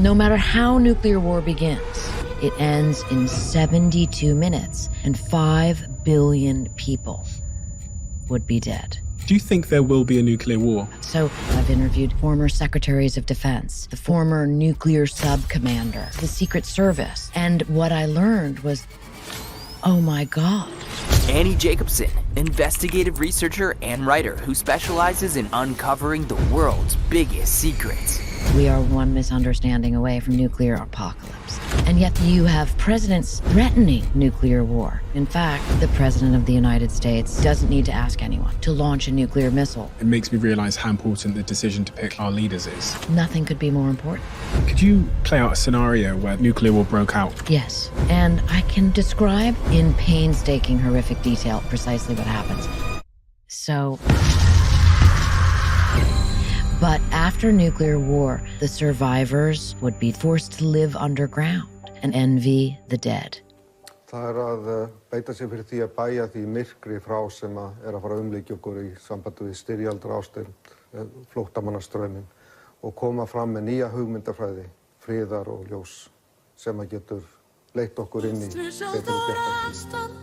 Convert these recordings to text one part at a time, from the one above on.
No matter how nuclear war begins, it ends in 72 minutes and 5 billion people would be dead. Do you think there will be a nuclear war? So I've interviewed former secretaries of defense, the former nuclear sub-commander, the Secret Service, and what I learned was, oh my God. Annie Jacobson, investigative researcher and writer who specializes in uncovering the world's biggest secrets. We are one misunderstanding away from nuclear apocalypse. And yet you have presidents threatening nuclear war. In fact, the President of the United States doesn't need to ask anyone to launch a nuclear missile. It makes me realize how important the decision to pick our leaders is. Nothing could be more important. Could you play out a scenario where nuclear war broke out? Yes, and I can describe in painstaking, horrific detail precisely what happens. But after nuclear war, the survivors would be forced to live underground and envy the dead. Það að beita sig fyrir því að bæja því myrkri frá sem að fara að umlykja okkur í sambandi við styrjaldarástand, flóttamannastrauminn og koma fram með nýja hugmyndafræði, friðar og ljós sem að getur leitt okkur inn í betri bjartan.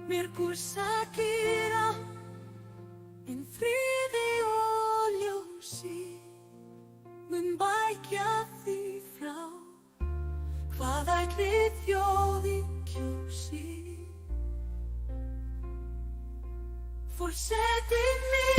Myrkur sakira en friði og ljósi mun bækja því frá hvað ætli þjóðin kjósi. Forsetinn minn